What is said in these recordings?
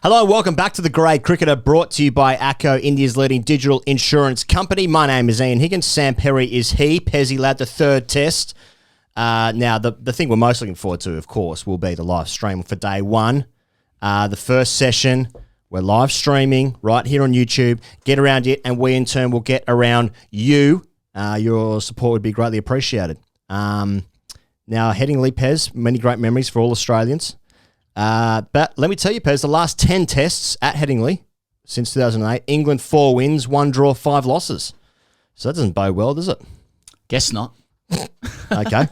Hello and welcome back to The Grade Cricketer, brought to you by ACO, India's leading digital insurance company. My name is Ian Higgins. Sam Perry is he. Pezzy lad, the third test. Now, the thing we're most looking forward to, of course, will be the live stream for day one. The first session, we're live streaming right here on YouTube. Get around it, and we in turn will get around you. Your support would be greatly appreciated. Now, Headingley, Pez, many great memories for all Australians. But let me tell you, Pez, the last 10 tests at Headingley since 2008, England 4 wins, 1 draw, 5 losses. So that doesn't bode well, does it? Guess not. Okay.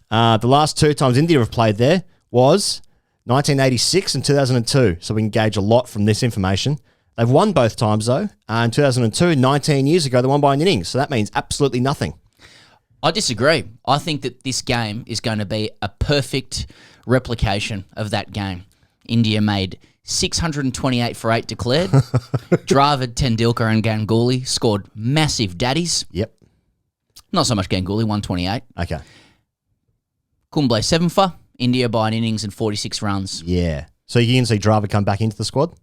The last 2 times India have played there was 1986 and 2002. So we can gauge a lot from this information. They've won both times, though. In 2002, 19 years ago, they won by an innings. So that means absolutely nothing. I disagree. I think that this game is going to be a perfect replication of that game. India made 628 for 8 declared. Dravid, Tendulkar and Ganguly scored massive daddies. Yep. Not so much Ganguly, 128. Okay. Kumble 7 for. India by an innings and 46 runs. Yeah. So you can see Dravid come back into the squad?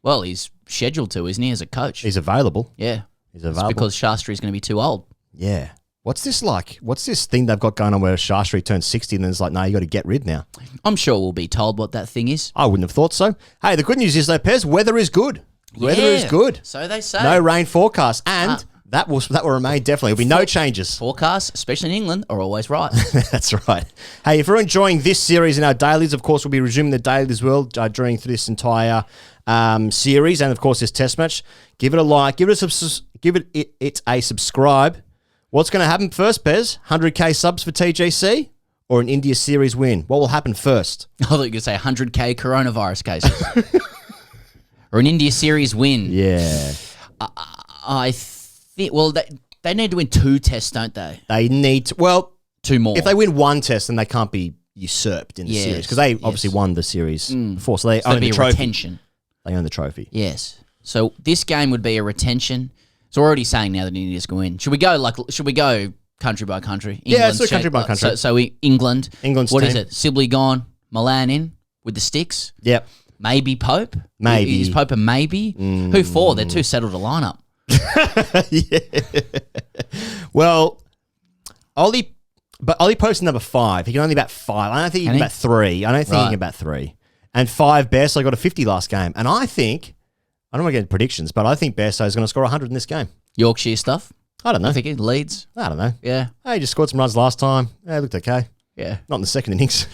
Well, he's scheduled to, isn't he, as a coach? He's available. Yeah. He's available. It's because Shastri's going to be too old. Yeah. What's this like? What's this thing they've got going on where Shastri turns 60 and then it's like, no, you got to get rid now? I'm sure we'll be told what that thing is. I wouldn't have thought so. Hey, the good news is, though, Pez, weather is good. Weather is good. So they say. No rain forecast. And that will remain definitely. There'll be no changes. Forecasts, especially in England, are always right. That's right. Hey, if you're enjoying this series in our dailies, of course, we'll be resuming the dailies as well during this entire series. And, of course, this test match. Give it a like. Give it a subscribe. What's going to happen first, Pez? 100K subs for TGC or an India series win? What will happen first? I thought you were going to say 100K coronavirus cases. Or an India series win. Yeah. I think, well, they need to win 2 tests, don't they? They need to, well, 2 more. If they win 1 test, then they can't be usurped in the series because they obviously won the series before. So they own the trophy. Retention. They own the trophy. Yes. So this game would be a retention. It's already saying now that India's going to win. Should we go country by country? Yeah, let's do country by country. So England's What is it? Sibley gone, Milan in with the sticks. Yep. Maybe Pope. Maybe. Is Pope a maybe? Who for? They're too settled a lineup. Yeah. Well, Ollie Pope's number 5. He can only bat 5. I don't think he can bat 3. I don't think he can bat 3. And 5 Bairstow got a 50 last game. And I don't want to get predictions, but I think Bairstow is going to score 100 in this game. Yorkshire stuff? I don't know. I think it leads. I don't know. Yeah. Hey, he just scored some runs last time. Yeah, it looked okay. Yeah. Not in the second innings.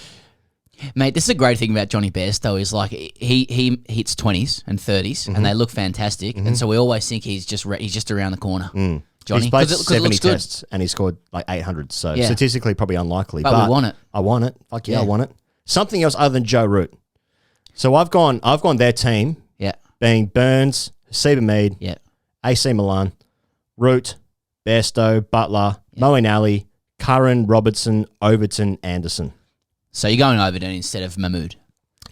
Mate, this is a great thing about Johnny Bairstow is like he hits 20s and 30s and they look fantastic. And so we always think he's just around the corner. Johnny. He's played 70 tests and he scored like 800. So statistically probably unlikely. But we want it. I want it. Fuck yeah, I want it. Something else other than Joe Root. So I've gone their team being Burns, Seaver Mead, AC Milan, Root, Bairstow, Butler, Moeen Ali, Curran, Robertson, Overton, Anderson. So you're going Overton instead of Mahmood?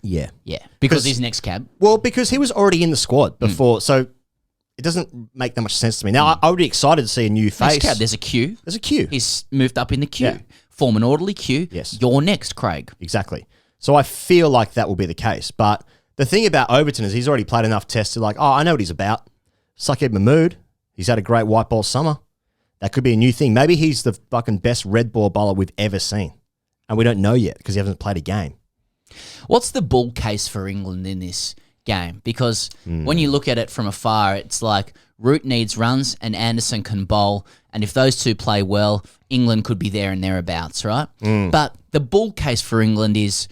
Yeah. Yeah. Because he's next cab? Well, because he was already in the squad before, so it doesn't make that much sense to me. Now, I would be excited to see a new face. Next cab, there's a queue. There's a queue. He's moved up in the queue. Yeah. Form an orderly queue. Yes. You're next, Craig. Exactly. So I feel like that will be the case. But the thing about Overton is he's already played enough tests to like, I know what he's about. Sakib Mahmood, he's had a great white ball summer. That could be a new thing. Maybe he's the fucking best red ball bowler we've ever seen. And we don't know yet because he hasn't played a game. What's the bull case for England in this game? Because when you look at it from afar, it's like Root needs runs and Anderson can bowl. And if those two play well, England could be there and thereabouts, right? But the bull case for England is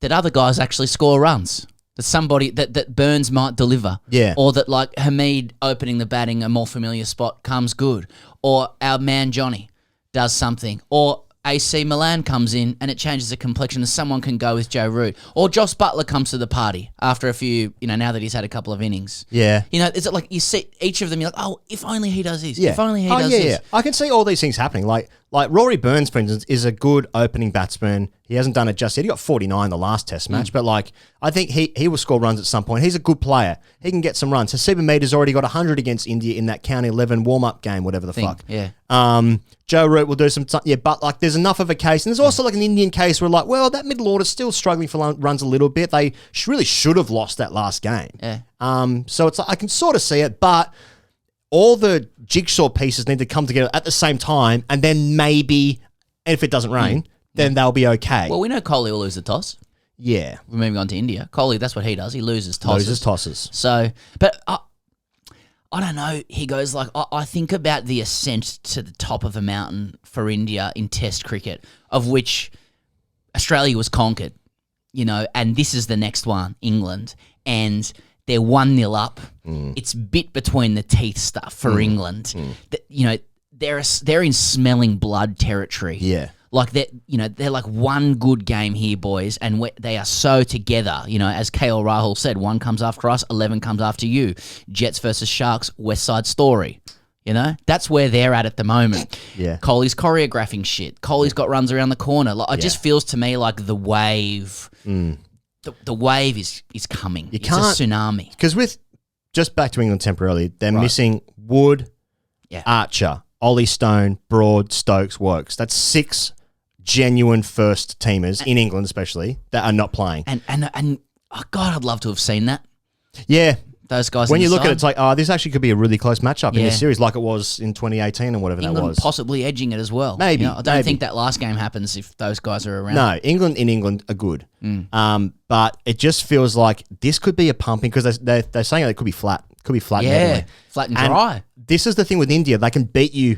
that other guys actually score runs. That somebody, that Burns might deliver. Yeah. Or that like Hamid opening the batting, a more familiar spot, comes good. Or our man Johnny does something. Or AC Milan comes in and it changes the complexion and someone can go with Joe Root. Or Joss Butler comes to the party after a few, now that he's had a couple of innings. Yeah. Is it like you see each of them, you're like, oh, if only he does this. If only he does this. Yeah. I can see all these things happening. Like Like Rory Burns, for instance, is a good opening batsman. He hasn't done it just yet. He got 49 the last Test match, but like I think he will score runs at some point. He's a good player. He can get some runs. Hasiba Mead has already got 100 against India in that County 11 warm-up game, whatever the fuck. Yeah. Joe Root will do some... but like there's enough of a case. And there's also like an Indian case where like, well, that middle order's still struggling for runs a little bit. They really should have lost that last game. Yeah. So it's like, I can sort of see it, but... all the jigsaw pieces need to come together at the same time, and then maybe, if it doesn't rain, then they'll be okay. Well, we know Kohli will lose the toss. Yeah. We're moving on to India. Kohli, that's what he does. He loses tosses. Loses tosses. So, but I don't know. He goes like, I think about the ascent to the top of a mountain for India in Test cricket, of which Australia was conquered, and this is the next one, England. And they're 1-0 up. It's bit between the teeth stuff for England. They're in smelling blood territory. Yeah. Like they're like one good game here, boys, and they are so together. As KL Rahul said, 1 comes after us, 11 comes after you. Jets versus Sharks, West Side Story. That's where they're at the moment. Yeah. Kohli's choreographing shit. Kohli's got runs around the corner. Like, it just feels to me like the wave. The wave is coming. It's a tsunami. Because just back to England temporarily, they're missing Wood, Archer, Ollie Stone, Broad, Stokes, Wokes. That's 6 genuine first teamers in England, especially, that are not playing. And oh God, I'd love to have seen that. Yeah. Those guys. When you look at it, it's like, this actually could be a really close matchup in this series, like it was in 2018 and whatever England that was. Possibly edging it as well. Maybe. I don't think that last game happens if those guys are around. No, England are good. But it just feels like this could be a pumping, because they're saying it could be flat. Could be flat. Yeah, flat and dry. And this is the thing with India. They can beat you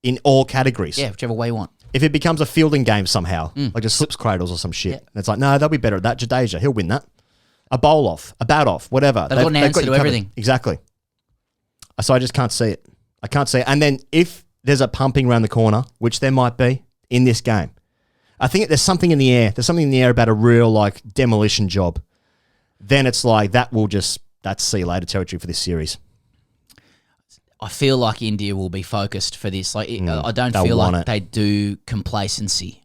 in all categories. Yeah, whichever way you want. If it becomes a fielding game somehow, like just slips cradles or some shit, and it's like, no, they'll be better at that. Jadeja, he'll win that. A bowl off, a bat off, whatever. They've got an answer to everything. Exactly. So I just can't see it. I can't see it. And then if there's a pumping around the corner, which there might be in this game, I think there's something in the air. There's something in the air about a real like demolition job. Then it's like that's see you later territory for this series. I feel like India will be focused for this. Like I don't feel like they do complacency,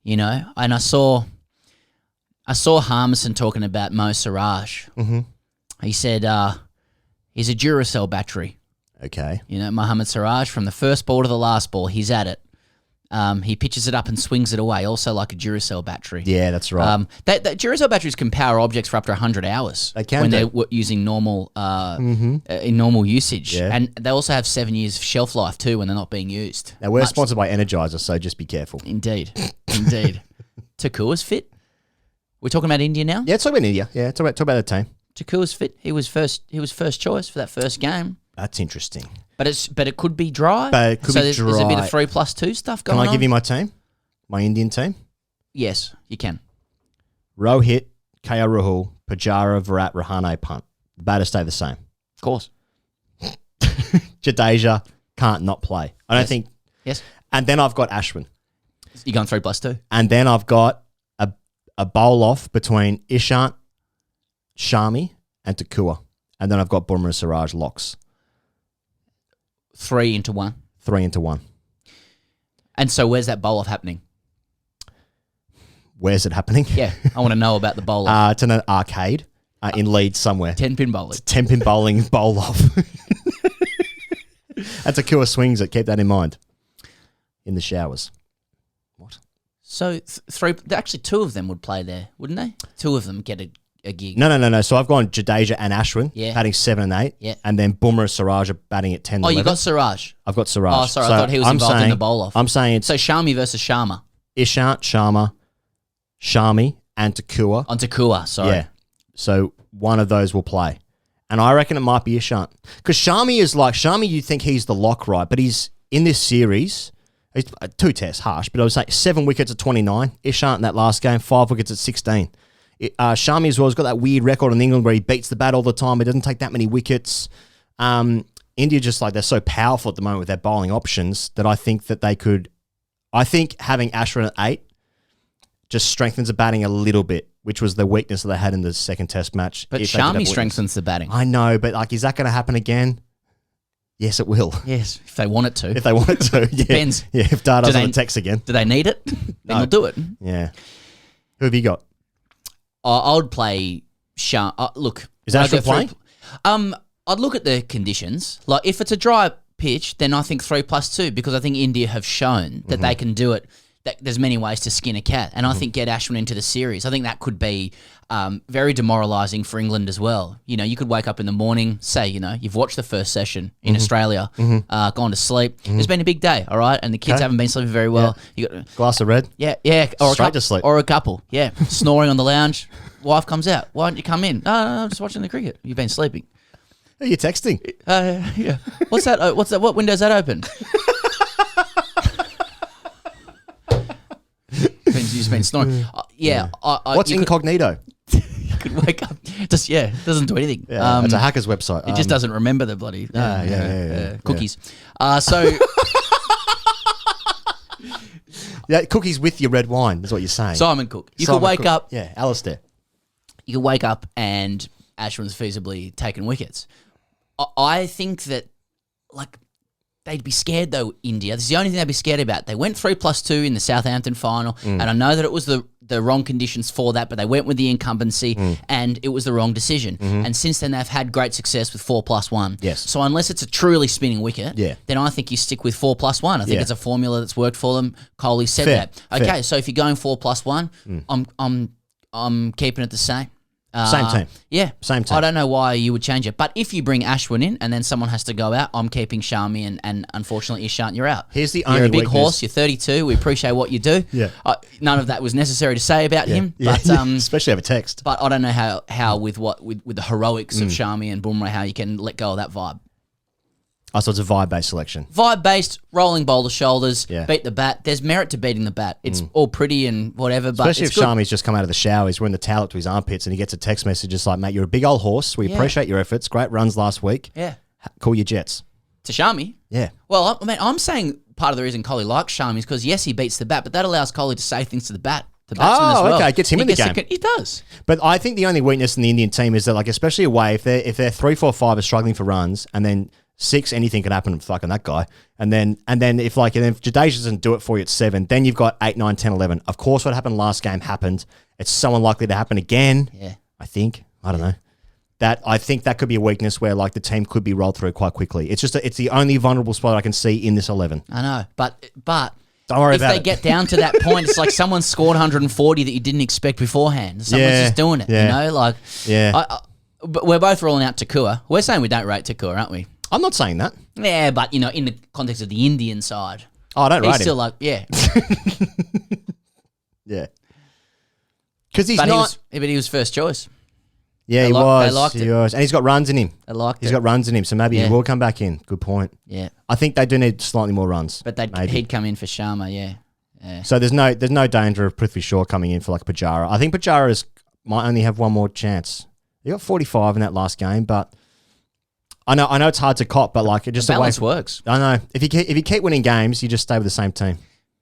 And I saw Harmison talking about Mo Siraj. Mm-hmm. He said he's a Duracell battery. Okay. Mohammad Siraj, from the first ball to the last ball, he's at it. He pitches it up and swings it away, also like a Duracell battery. Yeah, that's right. That Duracell batteries can power objects for up to 100 hours. They can when they're using normal in normal usage. Yeah. And they also have 7 years shelf life too when they're not being used. Now, we're sponsored by Energizer, so just be careful. Indeed. Takua's fit. We're talking about India now? Yeah, talk about India. Yeah, talk about the team. Takua's fit. He was first choice for that first game. That's interesting. But it could be dry. But it could be dry. There's a bit of 3+2 stuff going on. Can I give you my team? My Indian team? Yes, you can. Rohit, KL Rahul, Pujara, Virat, Rahane, Punt. The batters stay the same. Of course. Jadeja can't not play. I don't think. Yes. And then I've got Ashwin. You're going 3+2. And then I've got a bowl off between Ishant, Shami, and Takua. And then I've got Bumrah, Siraj, locks. 3 into 1. 3 into 1. And so where's that bowl off happening? Where's it happening? Yeah, I want to know about the bowl off. It's in an arcade in Leeds somewhere. 10-pin bowling. 10-pin bowling bowl off. That's Takua swings it. Keep that in mind. In the showers. What? So actually 2 of them would play there, wouldn't they? 2 of them get a gig. No. So I've gone Jadeja and Ashwin, batting 7 and 8. Yeah. And then Bumrah, Siraj are batting at 10 and 11. Oh, you got Siraj? I've got Siraj. Oh, sorry, I thought he was involved in the bowl-off. I'm saying it's... So Shami versus Sharma. Ishant, Sharma, Shami, and Takua. On Takua, sorry. Yeah. So one of those will play. And I reckon it might be Ishant. Because Shami you think he's the lock, right? But he's in this series... He's 2 tests, harsh, but I would say 7 wickets at 29. Ishant in that last game, 5 wickets at 16. Shami as well has got that weird record in England where he beats the bat all the time. He doesn't take that many wickets. India just they're so powerful at the moment with their bowling options that I think that they could... I think having Ashwin at 8 just strengthens the batting a little bit, which was the weakness that they had in the second test match. But Shami strengthens the batting. I know, but is that going to happen again? Yes, it will. Yes, if they want it to. If they want it to. Yeah. Depends. Yeah, if Dar doesn't text again. Do they need it? Then they'll do it. Yeah. Who have you got? I would play look. Is Ashwin playing? I'd look at the conditions. Like, if it's a dry pitch, then I think 3+2, because I think India have shown that they can do it. That there's many ways to skin a cat, and I think get Ashwin into the series. I think that could be very demoralising for England as well. You know, you could wake up in the morning, say, you know, you've watched the first session in Australia, gone to sleep. It's been a big day, all right, and the kids haven't been sleeping very well. You got glass of red. Yeah, Straight to sleep. or a couple, snoring on the lounge. Wife comes out. Why don't you come in? No, I'm just watching the cricket. You've been sleeping. Who are you texting? Yeah. What's that? What's that? What window's that open? You've been snoring. What's incognito? You could wake up. Just doesn't do anything. Yeah, it's a hacker's website. It just doesn't remember the bloody cookies. Yeah, cookies with your red wine is what you're saying. Simon Cook. You could wake up. Yeah, Alistair. You could wake up and Ashwin's feasibly taken wickets. I think that, like, they'd be scared though, India. This is the only thing they'd be scared about. They went 3+2 in the Southampton final, and I know that it was the wrong conditions for that, but they went with the incumbency, and it was the wrong decision. And since then, they've had great success with 4+1. Yes. So unless it's a truly spinning wicket, then I think you stick with 4+1. I think it's a formula that's worked for them. Kohli said that. Okay, so if you're going 4+1, I'm keeping it the same. Same team. Yeah. Same team. I don't know why you would change it. But if you bring Ashwin in and then someone has to go out, I'm keeping Shami, and unfortunately, Ishant, you're out. Here's the only You're a big weakness. horse. You're 32. We appreciate what you do. Yeah. None of that was necessary to say about him. Yeah. But especially over text. But I don't know how with the heroics of Shami and Bumrah, how you can let go of that vibe. Oh, so it's a vibe-based selection. Vibe-based, rolling bowler shoulders, Yeah. beat the bat. There's merit to beating the bat. It's all pretty and whatever, but Especially it's if good. Shami's just come out of the shower, he's wearing the towel up to his armpits, and he gets a text message just like, mate, you're a big old horse. We appreciate your efforts. Great runs last week. Yeah. Call your jets. To Shami. Yeah. Well, I'm saying part of the reason Kohli likes Shami is because, yes, he beats the bat, but that allows Kohli to say things to the batsman as well. Okay. Gets him in the game. He does. But I think the only weakness in the Indian team is that, like, especially away, if they're 3, 4, 5 are struggling for runs, and then 6, anything can happen to fucking that guy. And then if Jadeja doesn't do it for you at 7, then you've got 8, 9, 10, 11. Of course, what happened last game happened. It's so unlikely to happen again. Yeah. I think. I don't know. I think that could be a weakness where, like, the team could be rolled through quite quickly. It's just it's the only vulnerable spot I can see in this 11. I know, but don't worry if about they it. get down to that point, it's like someone scored 140 that you didn't expect beforehand. Someone's just doing it, you know? Like, but we're both ruling out Takua. We're saying we don't rate Takua, aren't we? I'm not saying that. Yeah, but, you know, in the context of the Indian side. Oh, I don't rate him. He's still like, yeah. Yeah. Because he's but not... he was first choice. Yeah, They liked he it. was. And he's got runs in him. They liked He's it. got runs in him, so maybe he Yeah. will come back in. Good point. Yeah. I think they do need slightly more runs. But maybe. he'd come in for Sharma, yeah. So there's no danger of Prithvi Shaw coming in for like Pujara. I think Pujara might only have one more chance. He got 45 in that last game, but I know it's hard to cop, but like it just The balance works. I know if you keep winning games, you just stay with the same team.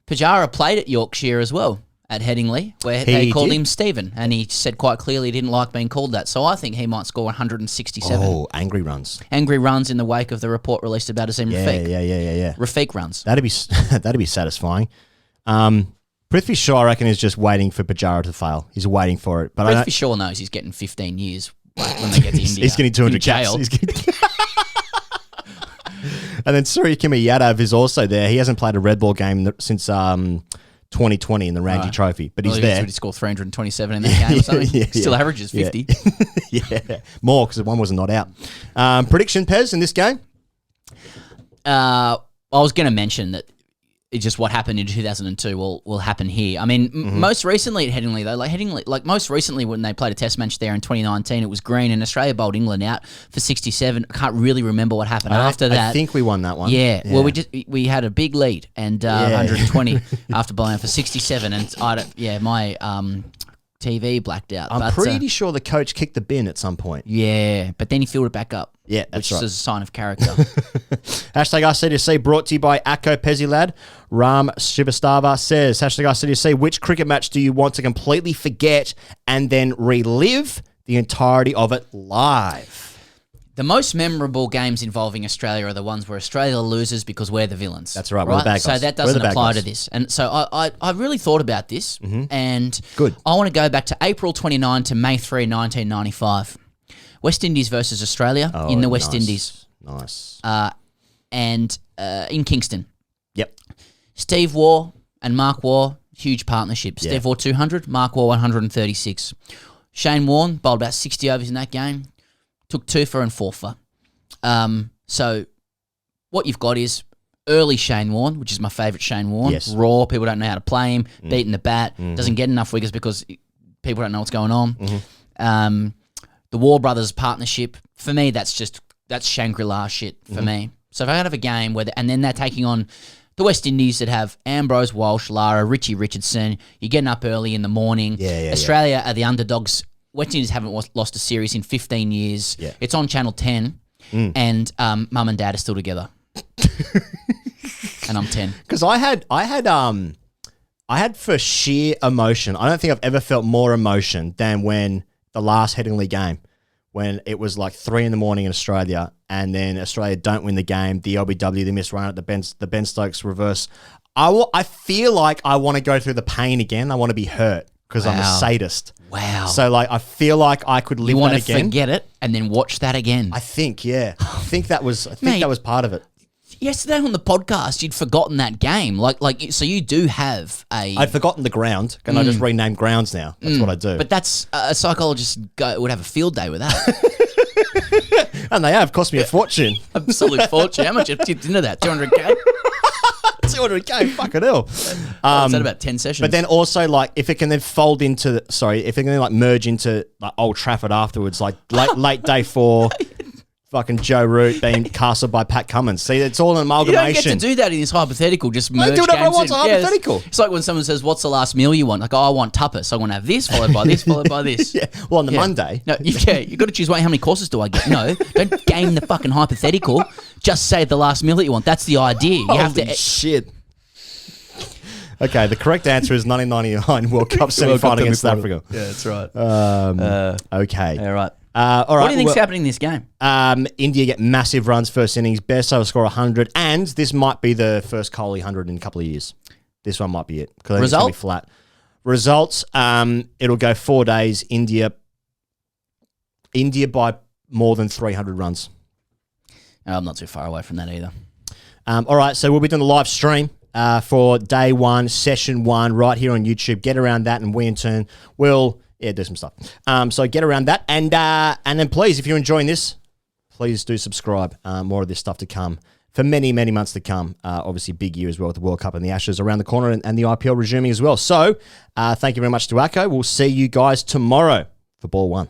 Pujara played at Yorkshire as well, at Headingley, where they called him Stephen, and he said quite clearly he didn't like being called that. So I think he might score 167. Oh, angry runs. Angry runs in the wake of the report released about Azim Rafiq. Yeah. Rafiq runs. That'd be satisfying. Prithvi Shaw, I reckon, is just waiting for Pujara to fail. He's waiting for it. But Prithvi Shaw knows he's getting 15 years when they get to India. He's getting 200 in jail. And then Suryakima Yadav is also there. He hasn't played a red ball game since 2020 in the Ranji Trophy, but he's there. He scored 327 in that game or something. Still averages 50. Yeah, more because one was not out. Prediction, Pez, in this game? I was going to mention that it's just what happened in 2002 will happen here. I mean, most recently at Headingley, though, most recently when they played a test match there in 2019, it was green and Australia bowled England out for 67. I can't really remember what happened after that. I think we won that one. Yeah. Well, we had a big lead and 120 after bowling out for 67, and my TV blacked out. I'm pretty sure the coach kicked the bin at some point. Yeah, but then he filled it back up. Yeah, that's which right. is a sign of character. Hashtag ICDC brought to you by Akko Pezzi Lad. Ram Shivastava says, hashtag ICDC, which cricket match do you want to completely forget and then relive the entirety of it live? The most memorable games involving Australia are the ones where Australia loses because we're the villains. That's right. We're the bad guys. So that We're the doesn't bad apply guys. to this. And so I really thought about this, and Good. I want to go back to April 29 to May 3, 1995. West Indies versus Australia in the West Indies. Nice. And in Kingston. Yep. Steve Waugh and Mark Waugh, huge partnership. Yeah. Steve Waugh 200, Mark Waugh 136. Shane Warne bowled about 60 overs in that game. Took 2 for and 4 for. So what you've got is early Shane Warne, which is my favourite Shane Warne. Yes. Raw, people don't know how to play him, beating the bat, doesn't get enough wickets because people don't know what's going on. The Waugh brothers partnership, for me, that's Shangri-La shit for me. So if I have a game where, and then they're taking on the West Indies that have Ambrose, Walsh, Lara, Richie Richardson, you're getting up early in the morning. Australia are the underdogs. West Indies haven't lost a series in 15 years. Yeah. It's on Channel 10, and mum and dad are still together. And I'm 10. Because I had for sheer emotion. I don't think I've ever felt more emotion than when the last Headingley game, when it was like 3 a.m. in Australia, and then Australia don't win the game. The LBW, they miss run at the Ben Stokes reverse. I feel like I want to go through the pain again. I want to be hurt because I'm a sadist. Wow. So like I feel like I could live You want that to again. forget it and then watch that again. I think, yeah. I think that was Mate. that was part of it. Yesterday on the podcast, you'd forgotten that game. So you do have a... I'd forgotten the ground. Can I just rename grounds now? That's what I do. But that's... a psychologist would have a field day with that. And they have cost me a fortune. Absolute fortune. How much you tipped into that? 200K? 200K, fucking hell. Is that about 10 sessions? But then also, like, if it can then fold into, if it can then, like, merge into, like, Old Trafford afterwards, like, late day 4, fucking Joe Root being castled by Pat Cummins. See, it's all an You amalgamation. don't get to do that in this hypothetical. Just merge do whatever I games want, in. it's a hypothetical. It's like when someone says, "What's the last meal you want?" Like, "Oh, I want tapas. I want to have this, followed by this, followed by this." Yeah. Well, on the Monday. No, you got to choose. Wait, how many courses do I get? No, don't game the fucking hypothetical. Just say the last meal that you want. That's the idea. You have to. Holy shit. Okay, the correct answer is 1999 World Cup semi-final against South Africa. Yeah, that's right. Okay. Yeah, right. All right. What do you think's happening in this game? India get massive runs first innings. Best over score 100, and this might be the first Kohli 100 in a couple of years. This one might be it. Because it's going to be flat. Results, it'll go 4 days. India by more than 300 runs. No, I'm not too far away from that either. All right, so we'll be doing the live stream for day 1, session 1, right here on YouTube. Get around that, and we in turn will do some stuff. So get around that, and then please, if you're enjoying this, please do subscribe. More of this stuff to come for many, many months to come. Obviously, big year as well with the World Cup and the Ashes around the corner, and the IPL resuming as well. So thank you very much to Acco. We'll see you guys tomorrow for Ball 1.